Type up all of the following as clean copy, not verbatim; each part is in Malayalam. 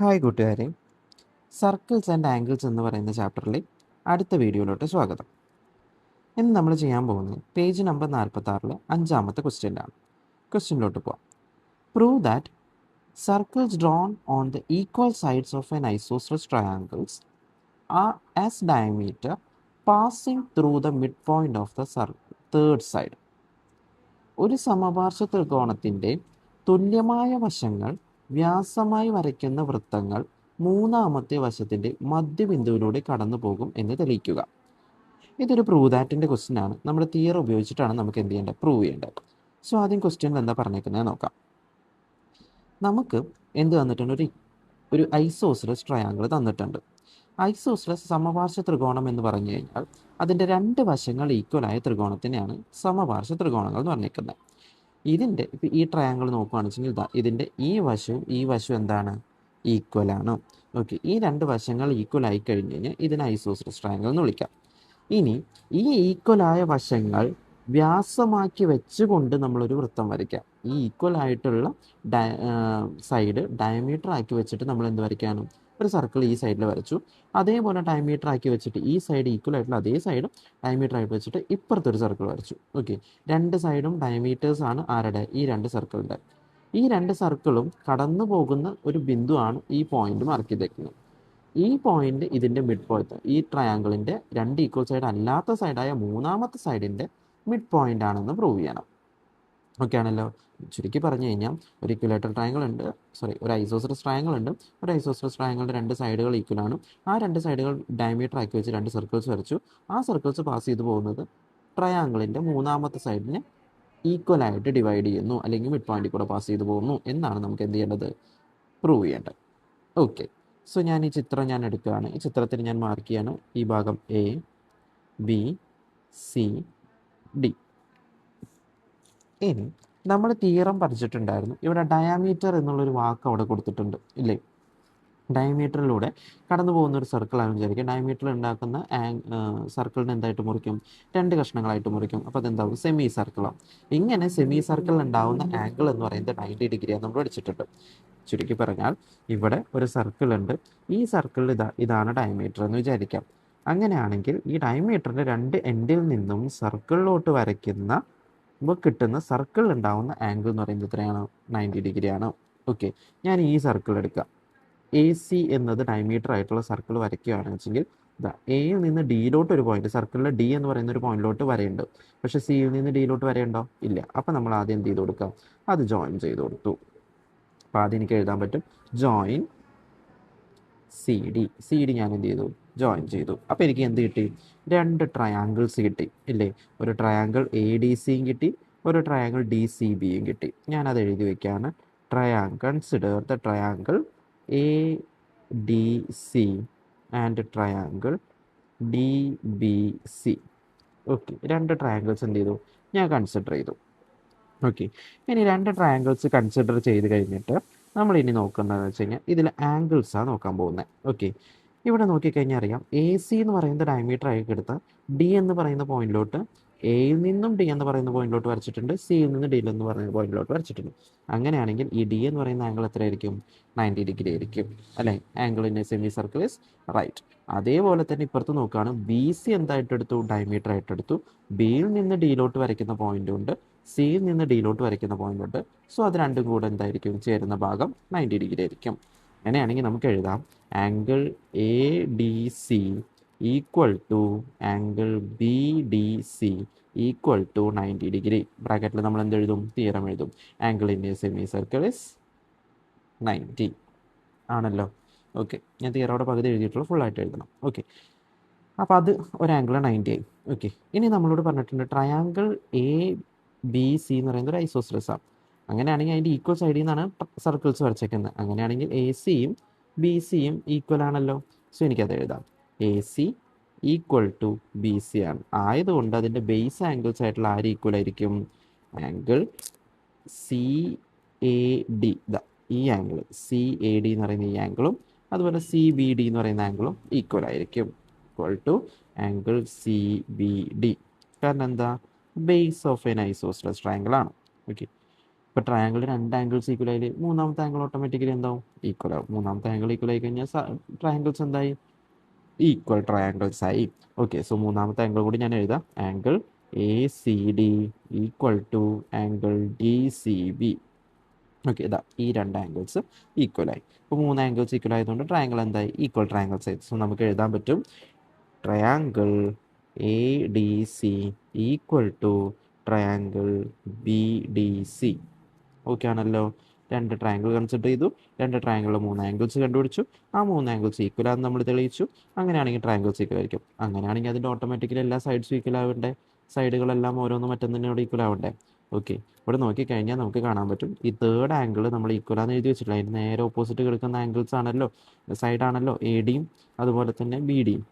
ഹായ് കൂട്ടുകാരെ, സർക്കിൾസ് ആൻഡ് ആംഗിൾസ് എന്ന് പറയുന്ന ചാപ്റ്ററിലെ അടുത്ത വീഡിയോയിലോട്ട് സ്വാഗതം. ഇന്ന് നമ്മൾ ചെയ്യാൻ പോകുന്നത് പേജ് നമ്പർ 46 അഞ്ചാമത്തെ ക്വസ്റ്റ്യനാണ്. ക്വസ്റ്റ്യനിലോട്ട് പോവാം. Prove that circles drone on the equal sides of an isosceles triangles are as diameter passing through the mid point of the third side. ഒരു സമപാർശ്വ ത്രികോണത്തിൻ്റെ തുല്യമായ വശങ്ങൾ വ്യാസമായി വരയ്ക്കുന്ന വൃത്തങ്ങൾ മൂന്നാമത്തെ വശത്തിൻ്റെ മധ്യബിന്ദുവിലൂടെ കടന്നു പോകും എന്ന് തെളിയിക്കുക. ഇതൊരു പ്രൂവ് ദാറ്റിൻ്റെ ക്വസ്റ്റ്യൻ ആണ്. നമ്മുടെ തിയറി ഉപയോഗിച്ചിട്ടാണ് നമുക്ക് എന്ത് ചെയ്യേണ്ടത്, പ്രൂവ് ചെയ്യേണ്ടത്. സോ ആദ്യം ക്വസ്റ്റ്യനിൽ എന്താ പറഞ്ഞേക്കുന്നത് നോക്കാം. നമുക്ക് എന്ത് തന്നിട്ടുണ്ട്, ഒരു ഐസോസെലസ് ട്രയാങ്കിൾ തന്നിട്ടുണ്ട്. ഐസോസെലസ് സമപാർശ്വ ത്രികോണം എന്ന് പറഞ്ഞു കഴിഞ്ഞാൽ അതിൻ്റെ രണ്ട് വശങ്ങൾ ഈക്വലായ ത്രികോണത്തിനെയാണ് സമപാർശ്വ ത്രികോണങ്ങൾ എന്ന് പറഞ്ഞിരിക്കുന്നത്. ഇതിൻ്റെ ഇപ്പോൾ ഈ ട്രയാങ്കിൾ നോക്കുകയാണെന്ന് വെച്ചെങ്കിൽ ഇതിൻ്റെ ഈ വശവും എന്താണ്, ഈക്വലാണ്. ഓക്കെ, ഈ രണ്ട് വശങ്ങൾ ഈക്വൽ ആയി കഴിഞ്ഞ് കഴിഞ്ഞാൽ ഇതിനെ ഐസോസെലസ് ട്രയാങ്കിൾ എന്ന് വിളിക്കാം. ഇനി ഈ ഈക്വലായ വശങ്ങൾ വ്യാസമാക്കി വെച്ചുകൊണ്ട് നമ്മളൊരു വൃത്തം വരയ്ക്കാം. ഈ ഈക്വൽ ആയിട്ടുള്ള സൈഡ് ഡയമീറ്റർ ആക്കി വെച്ചിട്ട് നമ്മൾ എന്ത് വരയ്ക്കാനും, ഒരു സർക്കിൾ ഈ സൈഡിൽ വരച്ചു. അതേപോലെ ഡയമീറ്റർ ആക്കി വെച്ചിട്ട് ഈ സൈഡ് ഈക്വൽ ആയിട്ടുള്ള അതേ സൈഡും ഡയമീറ്റർ ആയിട്ട് വെച്ചിട്ട് ഇപ്പുറത്തൊരു സർക്കിൾ വരച്ചു. ഓക്കെ, രണ്ട് സൈഡും ഡയമീറ്റേഴ്സ് ആണ് ആരുടെ, ഈ രണ്ട് സർക്കിളിൻ്റെ. ഈ രണ്ട് സർക്കിളും കടന്നു പോകുന്ന ഒരു ബിന്ദുവാണ് ഈ പോയിന്റ് മാർക്ക് ചെയ്തേക്കുന്നത്. ഈ പോയിന്റ് ഇതിൻ്റെ മിഡ് പോയിന്റ്, ഈ ട്രയാങ്കിളിൻ്റെ രണ്ട് ഈക്വൽ സൈഡ് അല്ലാത്ത സൈഡായ മൂന്നാമത്തെ സൈഡിൻ്റെ മിഡ് പോയിന്റ് ആണെന്ന് പ്രൂവ് ചെയ്യണം. ഓക്കെ ആണല്ലോ. ചുരുക്കി പറഞ്ഞു കഴിഞ്ഞാൽ ഒരു ഇക്വലേറ്റർ ട്രയാങ്കിൾ ഉണ്ട്, ഒരു ഐസോസെലസ് ട്രയാങ്കിൾ ഉണ്ട്. ഒരു ഐസോസെലസ് ട്രയാങ്കിളിൻ്റെ രണ്ട് സൈഡുകൾ ഈക്വൽ ആണ്. ആ രണ്ട് സൈഡുകൾ ഡയമീറ്റർ ആക്കി വെച്ച് രണ്ട് സർക്കിൾസ് വരച്ചു. ആ സർക്കിൾസ് പാസ് ചെയ്ത് പോകുന്നത് ട്രയാങ്കിളിൻ്റെ മൂന്നാമത്തെ സൈഡിനെ ഈക്വൽ ആയിട്ട് ഡിവൈഡ് ചെയ്യുന്നു, അല്ലെങ്കിൽ മിഡ് പോയിന്റിൽ കൂടെ പാസ് ചെയ്ത് പോകുന്നു എന്നാണ് നമുക്ക് എന്ത് ചെയ്യേണ്ടത്, പ്രൂവ് ചെയ്യേണ്ടത്. ഓക്കെ, സോ ഞാൻ ഈ ചിത്രം എടുക്കുകയാണ്. ഈ ചിത്രത്തിൽ ഞാൻ മാർക്ക് ചെയ്യാണ് ഈ ഭാഗം എ, ബി, സി, ഡി. ഇനി നമ്മൾ തിയറം പഠിച്ചിട്ടുണ്ടായിരുന്നു. ഇവിടെ ഡയാമീറ്റർ എന്നുള്ളൊരു വാക്ക് അവിടെ കൊടുത്തിട്ടുണ്ട് ഇല്ലേ. ഡയമീറ്ററിലൂടെ കടന്നു പോകുന്ന ഒരു സർക്കിളാണ് വിചാരിക്കുക. ഡയമീറ്റർ ഉണ്ടാക്കുന്ന സർക്കിളിനെ എന്തായിട്ട് മുറിക്കും, രണ്ട് കഷ്ണങ്ങളായിട്ട് മുറിക്കും. അപ്പോൾ അതെന്താവും, സെമി സർക്കിളാണ്. ഇങ്ങനെ സെമി സർക്കിളിൽ ഉണ്ടാവുന്ന ആംഗിൾ എന്ന് പറയുന്നത് 90 ഡിഗ്രിയാണ് നമ്മൾ പഠിച്ചിട്ടുണ്ട്. ചുരുക്കി പറഞ്ഞാൽ ഇവിടെ ഒരു സർക്കിൾ ഉണ്ട്. ഈ സർക്കിളിൽ ഇതാണ് ഡയമീറ്റർ എന്ന് വിചാരിക്കാം. അങ്ങനെയാണെങ്കിൽ ഈ ഡയമീറ്ററിൻ്റെ രണ്ട് എൻഡിൽ നിന്നും സർക്കിളിലോട്ട് വരയ്ക്കുന്ന കിട്ടുന്ന സർക്കിളിൽ ഉണ്ടാവുന്ന ആംഗിൾ എന്ന് പറയുന്നത് എത്രയാണ്, 90 ഡിഗ്രിയാണ്. ഓക്കെ, ഞാൻ ഈ സർക്കിൾ എടുക്കാം. എ സി എന്നത് ഡയമീറ്റർ ആയിട്ടുള്ള സർക്കിൾ വരയ്ക്കുകയാണെന്ന് വെച്ചെങ്കിൽ എയിൽ നിന്ന് ഡിയിലോട്ട് ഒരു പോയിന്റ്, സർക്കിളിൽ ഡി എന്ന് പറയുന്ന ഒരു പോയിന്റിലോട്ട് വരയുണ്ട്. പക്ഷേ സിയിൽ നിന്ന് ഡിയിലോട്ട് വരയുണ്ടോ, ഇല്ല. അപ്പം നമ്മൾ ആദ്യം എന്ത് ചെയ്ത് കൊടുക്കാം, അത് ജോയിൻ ചെയ്ത് കൊടുത്തു. അപ്പോൾ ആദ്യം എനിക്ക് എഴുതാൻ പറ്റും ജോയിൻ സി ഡി ഞാൻ എന്ത് ചെയ്തു, ജോയിൻ ചെയ്തു. അപ്പോൾ എനിക്ക് എന്ത് കിട്ടി, രണ്ട് ട്രയാങ്കിൾസ് കിട്ടി ഇല്ലേ. ഒരു ട്രയാങ്കിൾ എ ഡി സിയും കിട്ടി, ഒരു ട്രയാങ്കിൾ ഡി സി ബിയും കിട്ടി. ഞാനത് എഴുതി വയ്ക്കുകയാണ്. Consider the triangle A D C and triangle D B C. Okay, രണ്ട് ട്രയാങ്കിൾസ് എന്ത് ചെയ്തു, ഞാൻ കൺസിഡർ ചെയ്തു. ഓക്കെ, ഇനി രണ്ട് ട്രയാങ്കിൾസ് കൺസിഡർ ചെയ്ത് കഴിഞ്ഞിട്ട് നമ്മൾ ഇനി നോക്കുന്നതെന്ന് വെച്ച് കഴിഞ്ഞാൽ ഇതിൽ ആംഗിൾസാണ് നോക്കാൻ പോകുന്നത്. ഓക്കെ, ഇവിടെ നോക്കിക്കഴിഞ്ഞാൽ അറിയാം എ സി എന്ന് പറയുന്നത് ഡയമീറ്റർ ആയി എടുത്ത ഡി എന്ന് പറയുന്ന പോയിന്റിലോട്ട് എയിൽ നിന്നും ഡി എന്ന് പറയുന്ന പോയിന്റിലോട്ട് വരച്ചിട്ടുണ്ട്, സിയിൽ നിന്ന് ഡി എന്ന് പറയുന്ന പോയിന്റിലോട്ട് വരച്ചിട്ടുണ്ട്. അങ്ങനെയാണെങ്കിൽ ഈ ഡി എന്ന് പറയുന്ന ആംഗിൾ എത്രയായിരിക്കും, 90 ഡിഗ്രി ആയിരിക്കും അല്ലേ. Angle in a semicircle is right. അതേപോലെ തന്നെ ഇപ്പുറത്ത് നോക്കുകയാണ്, ബി സി എന്തായിട്ട് എടുത്തു, ഡയമീറ്റർ ആയിട്ട് എടുത്തു. ബിയിൽ നിന്ന് ഡിയിലോട്ട് വരയ്ക്കുന്ന പോയിന്റ് ഉണ്ട്, സിയിൽ നിന്ന് ഡിയിലോട്ട് വരയ്ക്കുന്ന പോയിന്റ് ഉണ്ട്. സോ അത് രണ്ടും കൂടെ എന്തായിരിക്കും, ചേരുന്ന ഭാഗം 90 ഡിഗ്രി ആയിരിക്കും. അങ്ങനെയാണെങ്കിൽ നമുക്ക് എഴുതാം angle A D C equal to angle B D C equal to 90 degree. ബ്രാക്കറ്റിൽ നമ്മൾ എന്ത് എഴുതും, തിയറം എഴുതും. Angle in a semicircle is 90 ആണല്ലോ. ഓക്കെ, ഞാൻ തിയറോടെ പകുതി എഴുതിയിട്ടുള്ളൂ, ഫുള്ളായിട്ട് എഴുതണം. ഓക്കെ, അപ്പോൾ അത് ഒരു ആംഗിൾ 90 ആയി. ഓക്കെ, ഇനി നമ്മളോട് പറഞ്ഞിട്ടുണ്ട് ട്രയാങ്കിൾ എ ബി സി എന്ന് പറയുന്നത് ഒരു ഐസോസെലസ് ആണ്. അങ്ങനെയാണെങ്കിൽ അതിൻ്റെ ഈക്വൽ സൈഡിൽ നിന്നാണ് സർക്കിൾസ് വരച്ചേക്കുന്നത്. അങ്ങനെയാണെങ്കിൽ എ സിയും ബി സിയും ഈക്വൽ ആണല്ലോ. സോ എനിക്കത് എഴുതാം, A C equal to B C ആണ്. ആയതുകൊണ്ട് അതിൻ്റെ ബേസ് ആംഗിൾസ് ആയിട്ടുള്ള ആര് ഈക്വൽ ആയിരിക്കും, ആംഗിൾ സി എ ഡി, ഈ ആംഗിൾ സി എ ഡി എന്ന് പറയുന്ന ഈ ആംഗിളും അതുപോലെ സി ബി ഡി എന്ന് പറയുന്ന ആംഗിളും ഈക്വൽ ആയിരിക്കും, equal to angle C B D. കാരണം എന്താ, base of an isosceles triangle ആണ്. ഓക്കെ, ഇപ്പോൾ ട്രയാങ്കിൾ രണ്ട് ആംഗിൾസ് ഈക്വൽ ആയി മൂന്നാമത്തെ ആംഗിൾ ഓട്ടോമാറ്റിക്കലി എന്താവും ഈക്വൽ ആവും. മൂന്നാമത്തെ ആംഗിൾ ഈക്വൽ ആയി കഴിഞ്ഞാൽ ട്രയാങ്കിൾസ് എന്തായി ഈക്വൽ ട്രയാങ്കിൾസ് ആയി. ഓക്കെ, സോ മൂന്നാമത്തെ ആംഗിൾ കൂടി ഞാൻ എഴുതാം. Angle A C D equal to angle D C B. Okay, ഇതാ ഈ രണ്ട് ആംഗിൾസ് ഈക്വൽ ആയി. ഇപ്പോൾ മൂന്ന് ആംഗിൾസ് ഈക്വൽ ആയതുകൊണ്ട് ട്രയാങ്കിൾ എന്തായി ഈക്വൽ ട്രയാങ്കിൾസ് ആയി. സോ നമുക്ക് എഴുതാൻ പറ്റും triangle A D C equal to triangle B D C. Okay ആണല്ലോ. രണ്ട് ട്രയാങ്കിൾ കൺസിഡർ ചെയ്തു, രണ്ട് ട്രയാങ്കിളിൽ മൂന്ന് ആംഗിൾസ് കണ്ടുപിടിച്ചു, ആ മൂന്ന് ആംഗിൾസ് ഈക്വൽ ആണെന്ന് നമ്മൾ തെളിയിച്ചു. അങ്ങനെയാണെങ്കിൽ ട്രയാങ്കിൾസ് ഈക്വൽ ആയിരിക്കും. അങ്ങനെയാണെങ്കിൽ അതിൻ്റെ ഓട്ടോമാറ്റിക്കലി എല്ലാ സൈഡ്സും ഈക്വൽ ആവണ്ടേ, സൈഡുകളെല്ലാം ഓരോന്നും മറ്റൊന്നിനോട് ഈക്വൽ ആവണ്ടേ. ഓക്കെ, ഇവിടെ നോക്കിക്കഴിഞ്ഞാൽ നമുക്ക് കാണാൻ പറ്റും ഈ തേർഡ് ആംഗിൾ നമ്മൾ ഈക്വൽ ആണെന്ന് എഴുതി വെച്ചിട്ടില്ല. അതിന് നേരെ ഓപ്പോസിറ്റ് കിടക്കുന്ന ആംഗിൾസ് ആണല്ലോ, സൈഡാണല്ലോ എ ഡിയും അതുപോലെ തന്നെ ബി ഡിയും.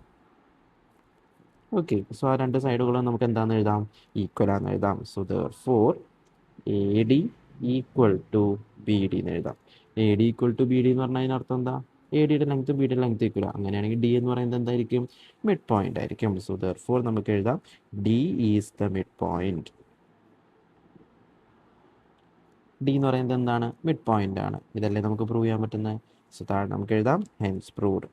ഓക്കെ, സോ ആ രണ്ട് സൈഡുകളും നമുക്ക് എന്താണെന്ന് എഴുതാം, ഈക്വൽ ആണെന്ന് എഴുതാം. So therefore A D equal to B D എന്ന് എഴുതാം. A D equal to B D എന്ന് പറഞ്ഞാൽ അതിനർത്ഥം എന്താ, എ ഡിയുടെ ലെങ്ത് ബി ഡിയുടെ ലെങ്ത് ഈക്വൽ. അങ്ങനെയാണെങ്കിൽ ഡി എന്ന് പറയുന്നത് എന്തായിരിക്കും, മിഡ് പോയിന്റ് ആയിരിക്കും. സോ ദെയർഫോർ നമുക്ക് എഴുതാം D is the midpoint. D എന്ന് പറയുന്നത് എന്താണ്, മിഡ് പോയിന്റ് ആണ്. ഇതല്ലേ നമുക്ക് പ്രൂവ് ചെയ്യാൻ പറ്റുന്നത്. സോ താഴെ നമുക്ക് എഴുതാം ഹെൻസ് പ്രൂവ്ഡ്.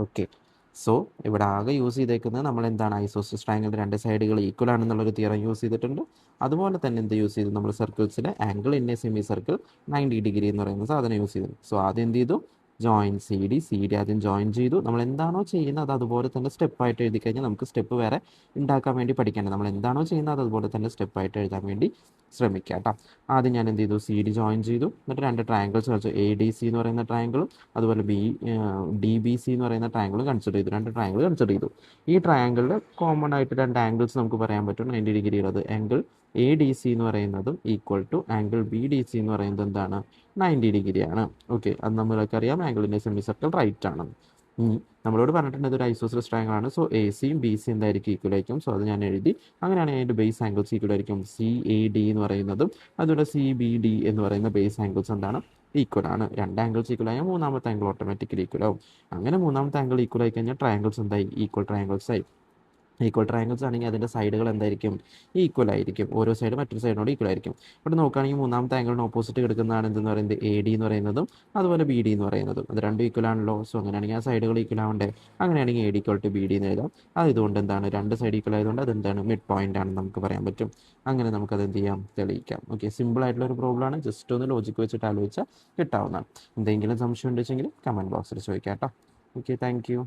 ഓക്കെ, സോ ഇവിടെ ആകെ യൂസ് ചെയ്തേക്കുന്നത് നമ്മൾ എന്താണ്, ഐസോസെൽസ് ട്രയാങ്കിളിൻ്റെ രണ്ട് സൈഡുകൾ ഈക്വൽ ആണെന്നുള്ളൊരു തിയറം യൂസ് ചെയ്തിട്ടുണ്ട്. അതുപോലെ തന്നെ എന്ത് യൂസ് ചെയ്തു, നമ്മൾ സർക്കിൾസിലെ angle in a semicircle 90 degree എന്ന് പറയുന്ന സാധനം യൂസ് ചെയ്തു. സോ ആദ്യം എന്ത് ചെയ്തു, ജോയിൻ സി ഡി ആദ്യം ജോയിൻ ചെയ്തു. നമ്മൾ എന്താണോ ചെയ്യുന്നത് അത് അതുപോലെ തന്നെ സ്റ്റെപ്പായിട്ട് എഴുതി കഴിഞ്ഞാൽ നമുക്ക് സ്റ്റെപ്പ് വേറെ ഉണ്ടാക്കാൻ വേണ്ടി പഠിക്കേണ്ടത്. നമ്മൾ എന്താണോ ചെയ്യുന്നത് അത് അതുപോലെ തന്നെ സ്റ്റെപ്പായിട്ട് എഴുതാൻ വേണ്ടി ശ്രമിക്കുക കേട്ടോ. ആദ്യം ഞാൻ എന്ത് ചെയ്തു, സി ഡി ജോയിൻ ചെയ്തു, എന്നിട്ട് രണ്ട് ട്രയാങ്കിൾസ് കളിച്ചു. എ ഡി സി എന്ന് പറയുന്ന ട്രയാങ്കിളും അതുപോലെ ഡി ബി സി എന്ന് പറയുന്ന ട്രയാങ്കിളും കൺസിഡർ ചെയ്തു. രണ്ട് ട്രയാങ്കിൾ കൺസിഡർ ചെയ്തു. ഈ ട്രയാങ്കിളിൽ കോമൺ ആയിട്ട് രണ്ട് ആംഗിൾസ് നമുക്ക് പറയാൻ പറ്റും 90 ഡിഗ്രി ഉള്ളത്. ആംഗിൾ എ ഡി സി എന്ന് പറയുന്നതും equal to angle B D C എന്ന് പറയുന്നത് എന്താണ്, 90 ഡിഗ്രിയാണ്. ഓക്കെ, അത് നമ്മൾക്കറിയാം ആംഗിളിൻ്റെ സെമി സർക്കിൾ റൈറ്റ് ആണ്. നമ്മളോട് പറഞ്ഞിട്ടുണ്ട് ഇതൊരു ഐസോസെൽസ് ട്രയാങ്കിൾ ആണ്. സോ എ സിയും ബി സി എന്തായിരിക്കും ഈക്വൽ ആയിരിക്കും. സോ അത് ഞാൻ എഴുതി. അങ്ങനെയാണെങ്കിൽ അതിൻ്റെ ബേസ് ആംഗിൾസ് ഈക്വൽ ആയിരിക്കും. സി എ ഡി എന്ന് പറയുന്നതും അതുപോലെ സി ബി ഡി എന്ന് പറയുന്ന ബേസ് ആംഗിൾസ് എന്താണ്, ഈക്വൽ ആണ്. രണ്ട് ആംഗിൾസ് ഈക്വൽ ആയാൽ മൂന്നാമത്തെ ആംഗിൾ ഓട്ടോമാറ്റിക്കലി ഈക്വൽ ആവും. അങ്ങനെ മൂന്നാമത്തെ ആംഗിൾ ഈക്വൽ ആയി കഴിഞ്ഞാൽ ട്രയാങ്കിൾസ് എന്തായി, ഈക്വൽ ട്രയാങ്കിൾസ് ആയി. ഈക്വൽ ട്രയാങ്കിൾസ് ആണെങ്കിൽ അതിൻ്റെ സൈഡുകൾ എന്തായിരിക്കും, ഈക്വൽ ആയിരിക്കും. ഓരോ സൈഡ് മറ്റൊരു സൈഡിനോട് ഈക്വൽ ആയിരിക്കും. ഇവിടെ നോക്കുകയാണെങ്കിൽ മൂന്നാമത്തെ ആംഗിളിന് ഓപ്പോസിറ്റ് കിടക്കുന്നതാണ് എന്തെന്ന് പറയുന്നത്, എ ഡി എന്ന് പറയുന്നതും അതുപോലെ ബി ഡി എന്ന് പറയുന്നതും. അത് രണ്ടും ഈക്വൽ ആണല്ലോ. സോ അങ്ങനെയാണെങ്കിൽ ആ സൈഡുകൾ ഈക്വൽ ആവണ്ടേ. അങ്ങനെയാണെങ്കിൽ A D equal to B D എന്ന് എഴുതാം. അത് ഇതുകൊണ്ട് എന്താണ്, രണ്ട് സൈഡ് ഈക്വൽ ആയതുകൊണ്ട് അതെന്താണ്, മിഡ് പോയിന്റ് ആണെന്ന് നമുക്ക് പറയാൻ പറ്റും. അങ്ങനെ നമുക്കത് എന്ത് ചെയ്യാം, തെളിയിക്കാം. ഓക്കെ, സിമ്പിൾ ആയിട്ടുള്ള ഒരു പ്രോബ്ലം ആണ്. ജസ്റ്റ് ഒന്ന് ലോജിക്ക് വെച്ചിട്ട് ആലോചിച്ചാൽ കിട്ടാവുന്നതാണ്. എന്തെങ്കിലും സംശയം ഉണ്ടെങ്കിൽ കമൻറ്റ് ബോക്സിൽ ചോദിക്കാം കേട്ടോ. Okay, thank you.